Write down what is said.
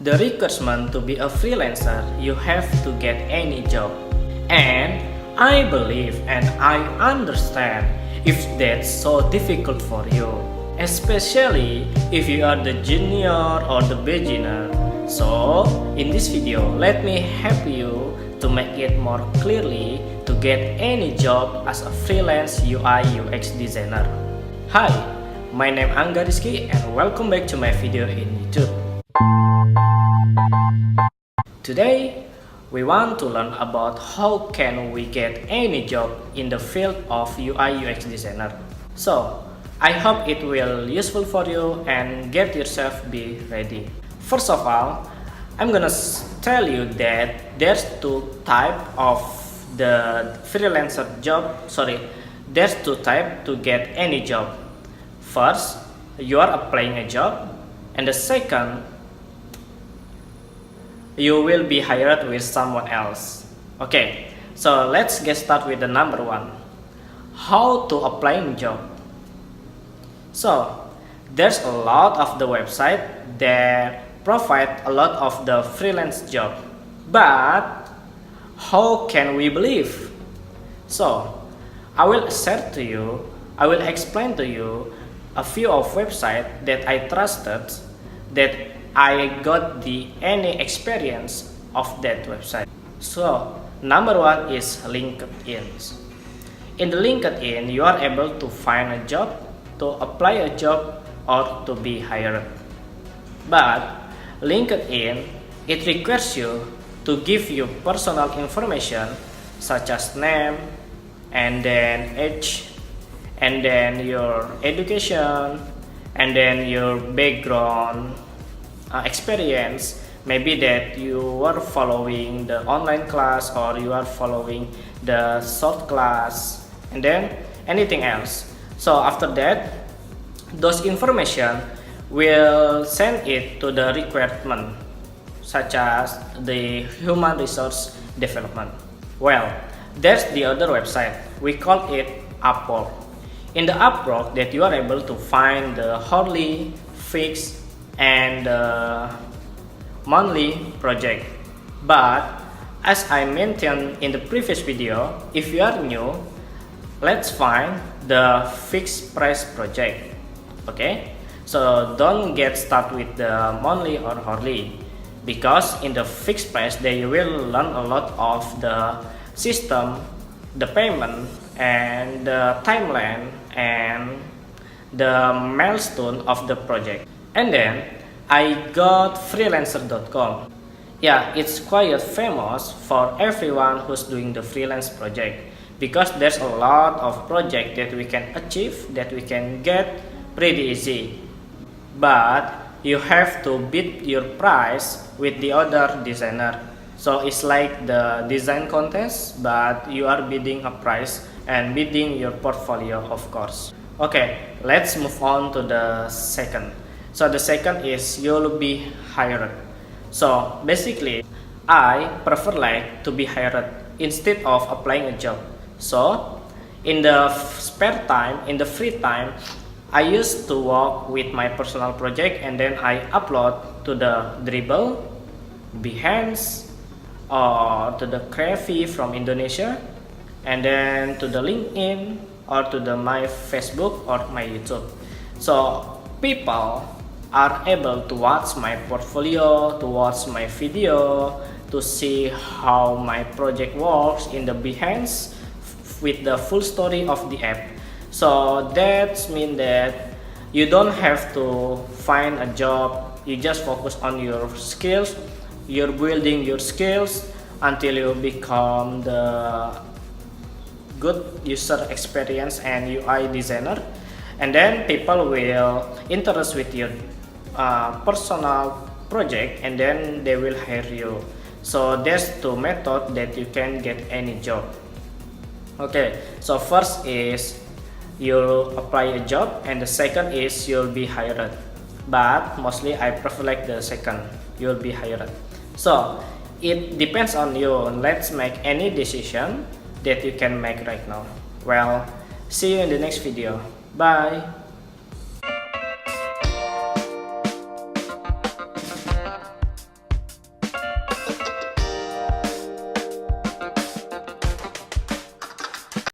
The requirement to be a freelancer, you have to get any job. And I believe and I understand if that's so difficult for you, especially if you are the junior or the beginner. So, in this video, let me help you to make it more clearly to get any job as a freelance UI UX designer. Hi, my name is Angga Risky and welcome back to my video in YouTube. Today, we want to learn about how can we get any job in the field of UI UX designer. So, I hope it will useful for you and get yourself be ready. First of all, I'm gonna tell you that there's two types of the freelancer job. There's two types to get any job. First, you are applying a job, and the second, you will be hired with someone else. Okay, so let's get started with the number one. How to apply a job? So, there's a lot of the website that provide a lot of the freelance job. But, how can we believe? So, I will explain to you a few of websites that I trusted, that I got any experience of that website. So, number one is LinkedIn. In the LinkedIn, you are able to find a job, to apply a job, or to be hired. But LinkedIn, it requires you to give you personal information such as name, and then age, and then your education, and then your background experience. Maybe that you are following the online class or you are following the short class, and then anything else. So after that, those information will send it to the requirement such as the human resource development. Well, there's the other website, we call it Upwork. In the Upwork, that you are able to find the hourly, fixed, and monthly project. But as I mentioned in the previous video, if you are new, let's find the fixed price project. Okay, so don't get started with the monthly or hourly, because in the fixed price there you will learn a lot of the system, the payment, and the timeline, and the milestone of the project. And then I got freelancer.com. Yeah, it's quite famous for everyone who's doing the freelance project, because there's a lot of project that we can achieve, that we can get pretty easy. But you have to beat your price with the other designer. So it's like the design contest, but you are bidding a price and bidding your portfolio, of course. Okay, let's move on to the second. So the second is you'll be hired. So basically, I prefer like to be hired instead of applying a job. So in the spare time, in the free time, I used to work with my personal project, and then I upload to the Dribble, Behance, or to the Krevi from Indonesia, and then to the LinkedIn, or to my Facebook or my YouTube. So people are able to watch my portfolio, to watch my video, to see how my project works in the Behance with the full story of the app. So that means that you don't have to find a job, you just focus on your skills, you're building your skills until you become the good user experience and UI designer, and then people will interest with your personal project, and then they will hire you. So there's two methods that you can get any job. Okay, so first is you'll apply a job, and the second is you'll be hired. But mostly I prefer like the second, you'll be hired. So it depends on you. Let's make any decision that you can make right now. Well, see you in the next video. Bye.